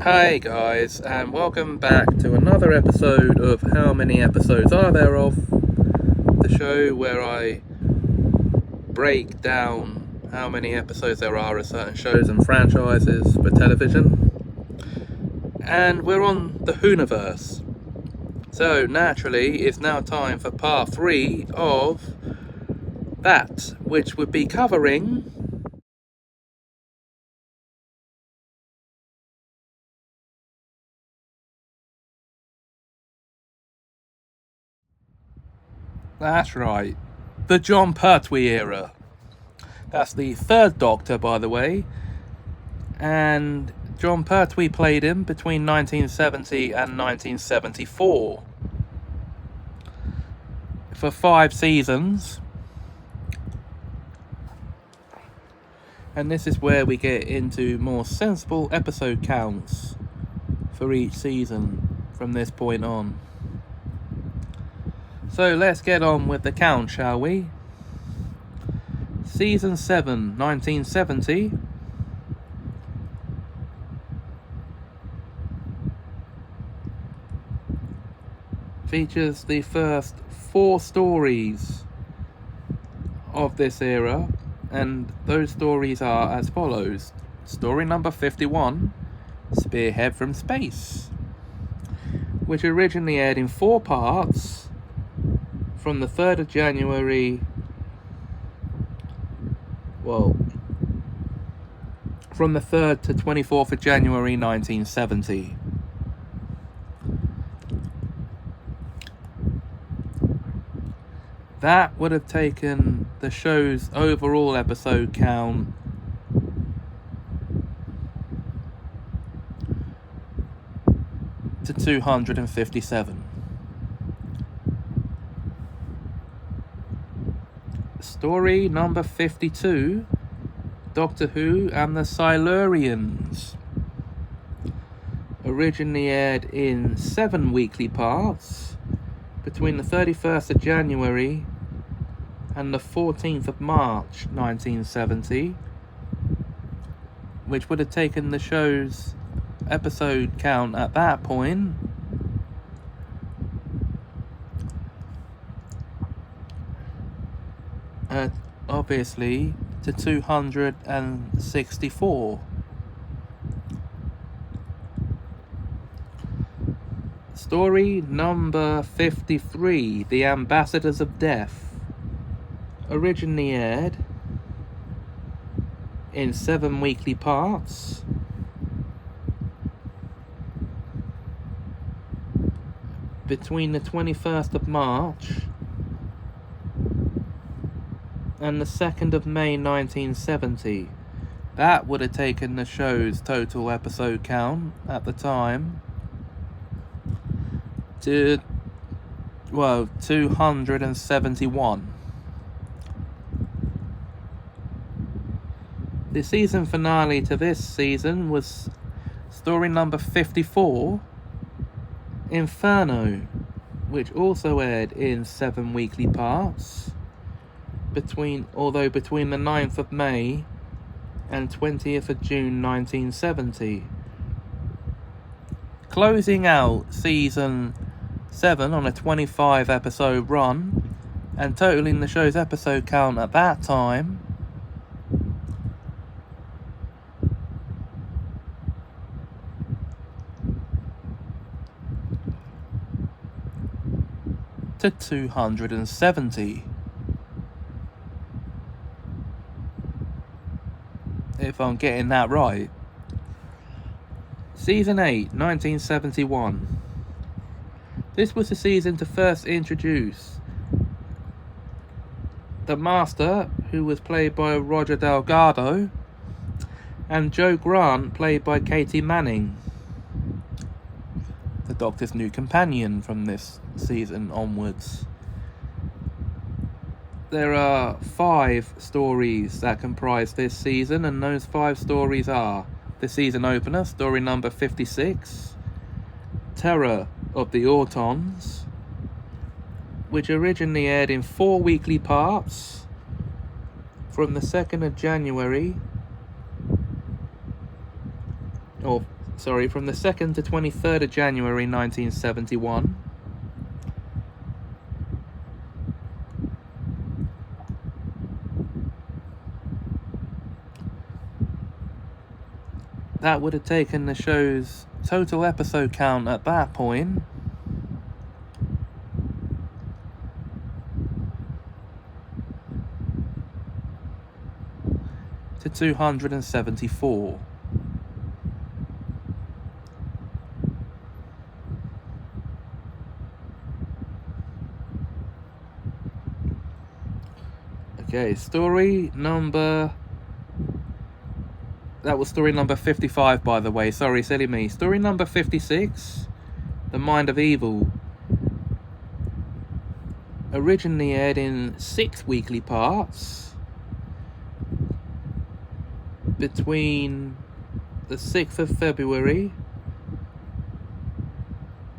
Hi guys, and welcome back to another episode of How Many Episodes Are There Of? The show where I break down how many episodes there are of certain shows and franchises for television. And we're on the Whoniverse. So naturally, it's now time for part 3 of that, which would be covering that's right, the Jon Pertwee era. That's the third Doctor, by the way, and Jon Pertwee played him between 1970 and 1974 for 5 seasons. And this is where we get into more sensible episode counts for each season from this point on. So let's get on with the count, shall we? Season 7, 1970. Features the first 4 stories of this era, and those stories are as follows. Story number 51, Spearhead from Space, which originally aired in 4 parts from the 3rd of January, from the 3rd to 24th of January 1970. That would have taken the show's overall episode count to 257. Story number 52, Doctor Who and the Silurians. Originally aired in 7 weekly parts between the 31st of January and the 14th of March 1970, which would have taken the show's episode count at that point obviously to 264. Story number 53, The Ambassadors of Death. Originally aired in 7 weekly parts between the 21st of March and the 2nd of May 1970. That would have taken the show's total episode count at the time to 271. The season finale to this season was story number 54, Inferno, which also aired in 7 weekly parts between the 9th of May and 20th of June 1970. Closing out season 7 on a 25 episode run and totaling the show's episode count at that time to 270. If I'm getting that right. Season 8, 1971. This was the season to first introduce the Master, who was played by Roger Delgado, and Joe Grant, played by Katie Manning, the Doctor's new companion from this season onwards. There are 5 stories that comprise this season, and those 5 stories are the season opener, story number 56, Terror of the Autons, which originally aired in 4 weekly parts from the 2nd of January, or from the 2nd to 23rd of January 1971. That would have taken the show's total episode count at that point to 274. Okay, that was story number 55, by the way. Sorry, silly me. Story number 56, The Mind of Evil, originally aired in 6 weekly parts between the 6th of February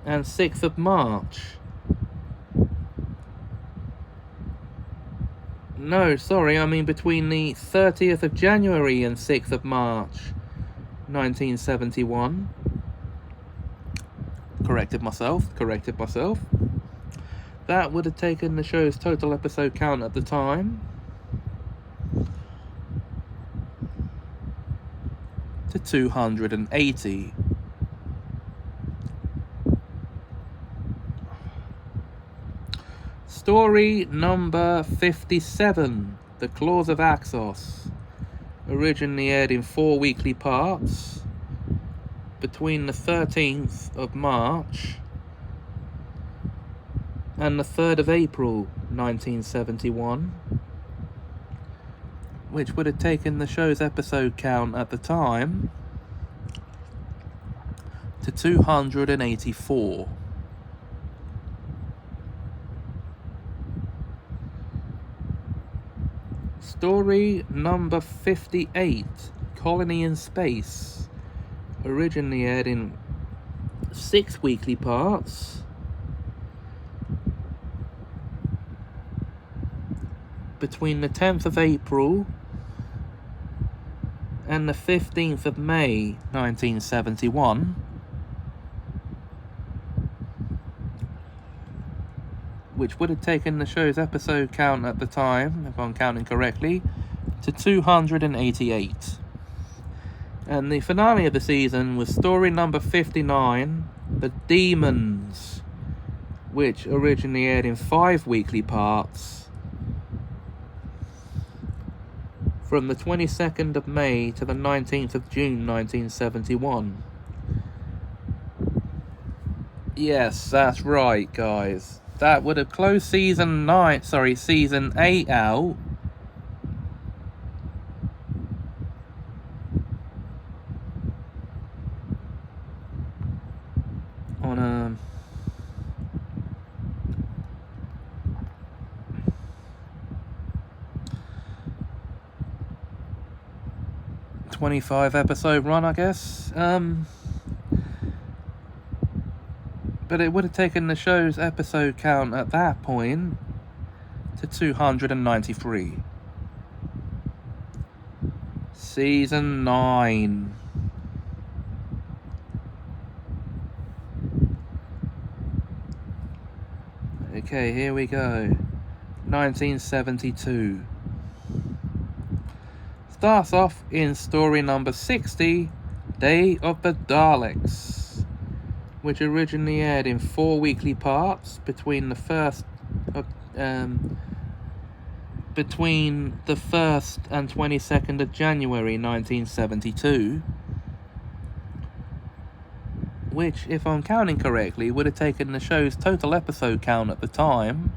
and 6th of March. No, sorry, I mean between the 30th of January and 6th of March 1971. Corrected myself. That would have taken the show's total episode count at the time to 280. Story number 57, The Claws of Axos, originally aired in 4 weekly parts between the 13th of March and the 3rd of April 1971, which would have taken the show's episode count at the time to 284. Story number 58, Colony in Space, originally aired in 6 weekly parts between the 10th of April and the 15th of May 1971, which would have taken the show's episode count at the time, if I'm counting correctly, to 288. And the finale of the season was story number 59, The Demons, which originally aired in 5 weekly parts from the 22nd of May to the 19th of June 1971. Yes, that's right, guys. That would have closed season 8 out on 25 episode run, I guess. But it would have taken the show's episode count at that point to 293. Season 9. Okay, here we go. 1972. Starts off in story number 60, Day of the Daleks, which originally aired in 4 weekly parts between the 1st and 22nd of January 1972, which, if I'm counting correctly, would have taken the show's total episode count at the time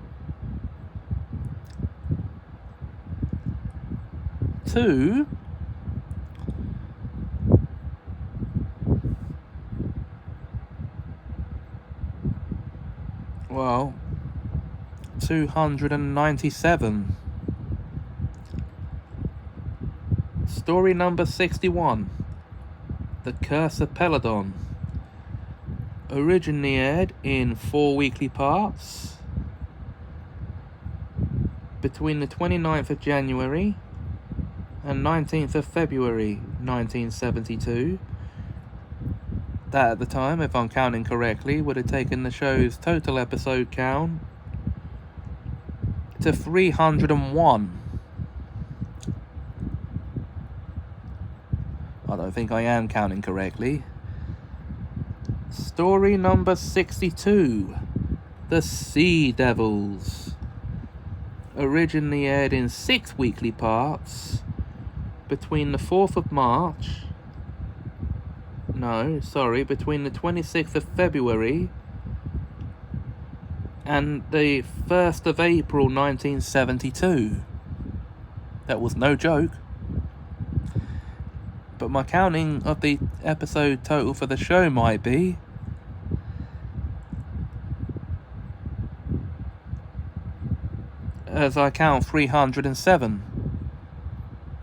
to 297. Story number 61, The Curse of Peladon, originally aired in 4 weekly parts between the 29th of January and 19th of February 1972, That at the time, if I'm counting correctly, would have taken the show's total episode count to 301. I don't think I am counting correctly. Story number 62, The Sea Devils. Originally aired in 6 weekly parts between the 4th of March. Between the 26th of February and the 1st of April 1972. That was no joke. But my counting of the episode total for the show might be. As I count 307.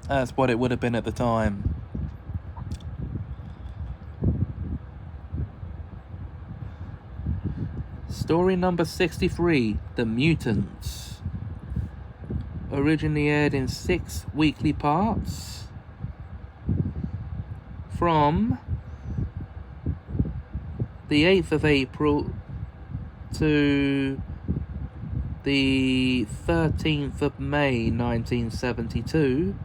That's what it would have been at the time. Story number 63, The Mutants. Originally aired in 6 weekly parts from the 8th of April to the 13th of May 1972.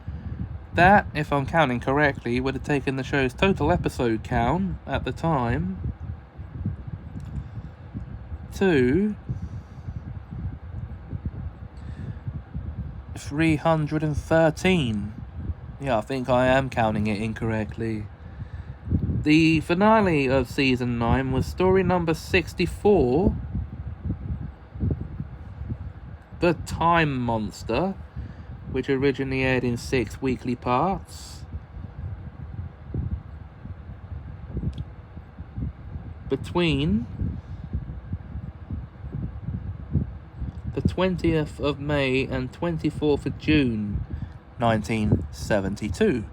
That, if I'm counting correctly, would have taken the show's total episode count at the time to 313. Yeah, I think I am counting it incorrectly. The finale of season 9 was story number 64, The Time Monster, which originally aired in 6 weekly parts between the 20th of May and 24th of June 1972.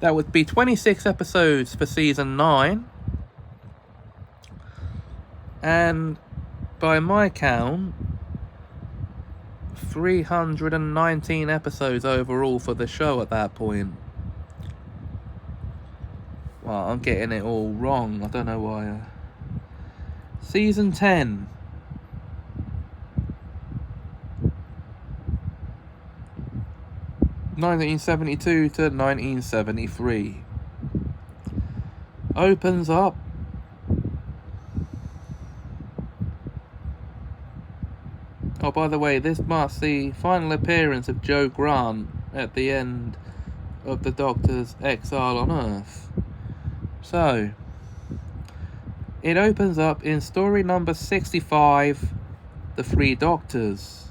That would be 26 episodes for season 9, and by my count 319 episodes overall for the show at that point. Well, I'm getting it all wrong, I don't know why. Season 10. (1972 to 1973) opens up Oh, by the way, this marks the final appearance of Joe Grant at the end of the Doctor's exile on Earth. So, it opens up in story number 65, The Three Doctors,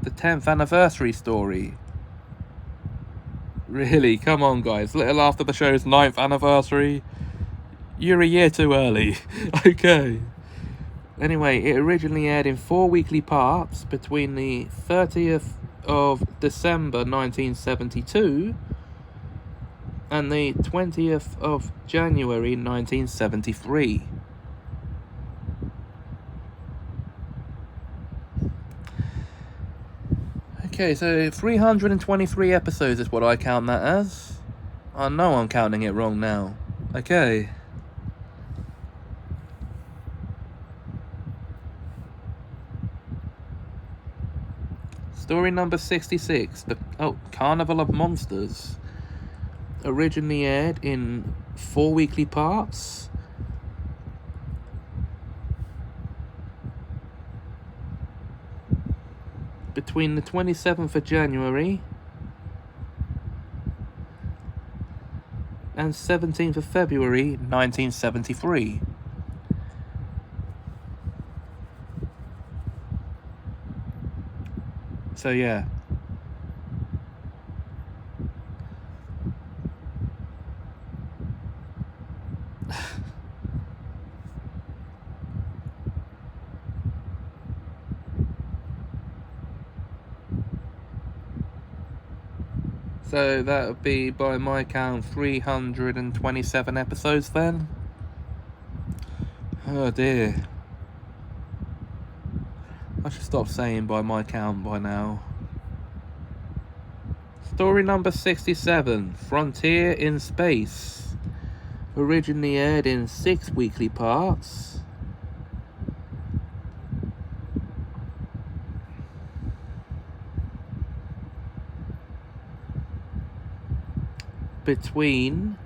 the 10th anniversary story. Really, come on guys, little after the show's 9th anniversary. You're a year too early. Okay. Anyway, it originally aired in 4 weekly parts between the 30th of December 1972 and the 20th of January 1973. Okay, so 323 episodes is what I count that as. I know I'm counting it wrong now. Okay. Story number 66, Carnival of Monsters. Originally aired in 4 weekly parts between the 27th of January and 17th of February 1973. So yeah. So that would be, by my count, 327 episodes then. Oh dear. I should stop saying by my count by now. Story number 67, Frontier in Space. Originally aired in 6 weekly parts. Between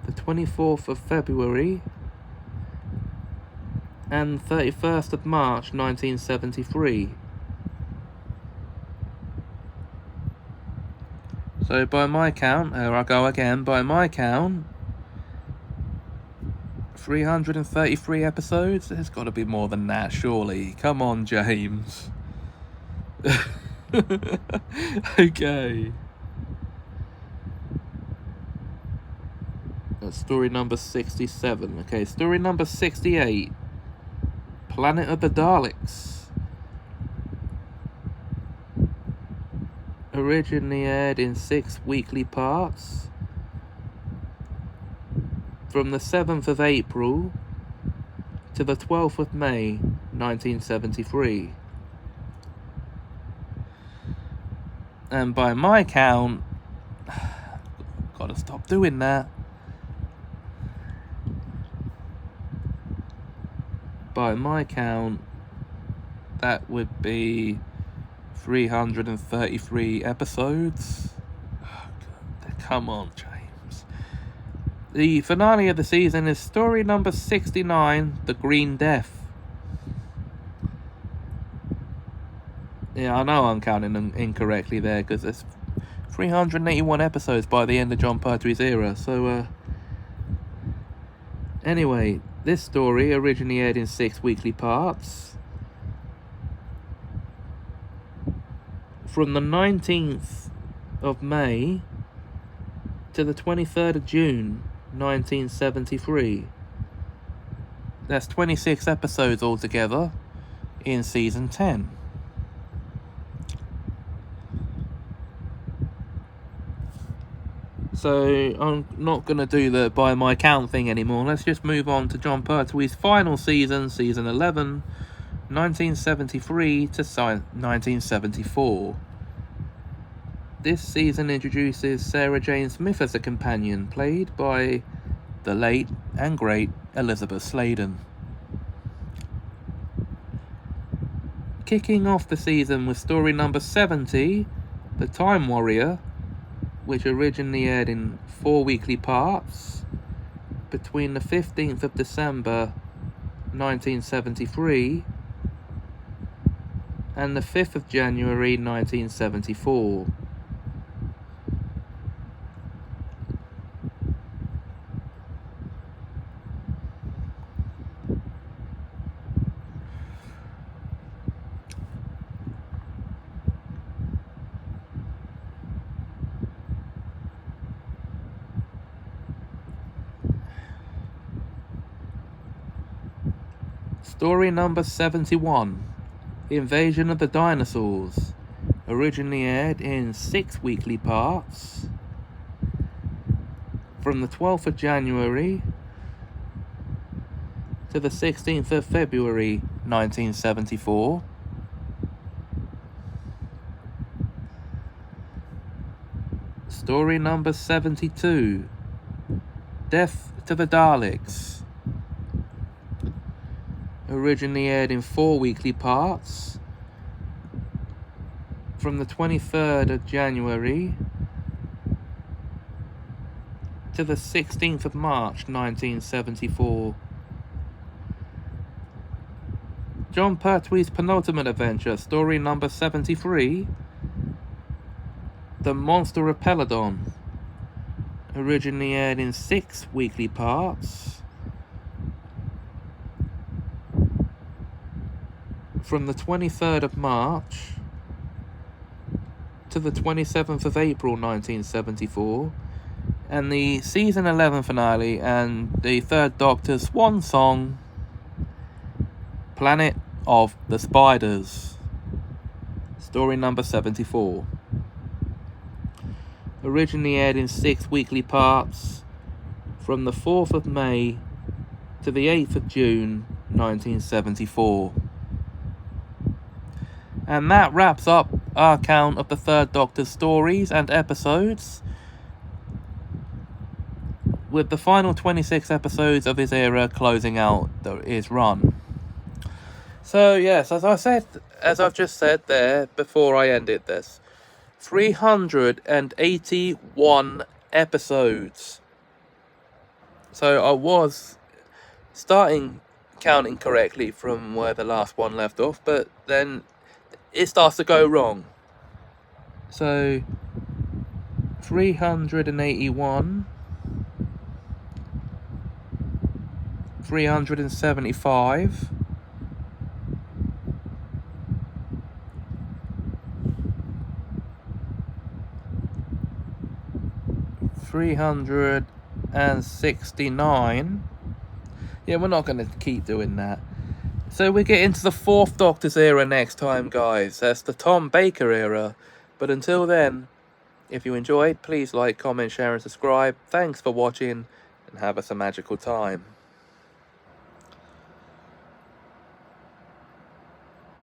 the 24th of February and 31st of March 1973. So by my count, there I go again, by my count, 333 episodes? There's got to be more than that, surely. Come on, James. Okay. That's story number 67. Okay, story number 68. Planet of the Daleks. Originally aired in 6 weekly parts. From the 7th of April to the 12th of May, 1973. And by my count, gotta stop doing that. By my count, that would be 333 episodes. Oh, God. Come on, James. The finale of the season is story number 69, The Green Death. Yeah, I know I'm counting them incorrectly there, because there's 381 episodes by the end of Jon Pertwee's era. So, anyway, this story originally aired in 6 weekly parts. From the 19th of May to the 23rd of June, 1973. That's 26 episodes altogether in season 10. So I'm not going to do the by my count thing anymore. Let's just move on to Jon Pertwee's final season, season 11, 1973 to 1974. This season introduces Sarah Jane Smith as a companion, played by the late and great Elizabeth Sladen. Kicking off the season with story number 70, The Time Warrior, which originally aired in 4 weekly parts between the 15th of December 1973 and the 5th of January 1974. Story number 71, Invasion of the Dinosaurs, originally aired in 6 weekly parts from the 12th of January to the 16th of February 1974. Story number 72, Death to the Daleks, originally aired in 4 weekly parts from the 23rd of January to the 16th of March 1974. Jon Pertwee's penultimate adventure, story number 73, The Monster of Peladon, originally aired in 6 weekly parts from the 23rd of March to the 27th of April 1974, and the season 11 finale and the Third Doctor's swan song, Planet of the Spiders, story number 74. Originally aired in 6 weekly parts from the 4th of May to the 8th of June 1974. And that wraps up our count of the Third Doctor's stories and episodes. with the final 26 episodes of his era closing out his run. So yes, as I've just said there before I ended this, 381 episodes. So I was starting counting correctly from where the last one left off, but then it starts to go wrong. So 381, 375, 369. Yeah, we're not going to keep doing that. So we get into the Fourth Doctor's era next time, guys. That's the Tom Baker era. But until then, if you enjoyed, please like, comment, share and subscribe. Thanks for watching and have us a magical time.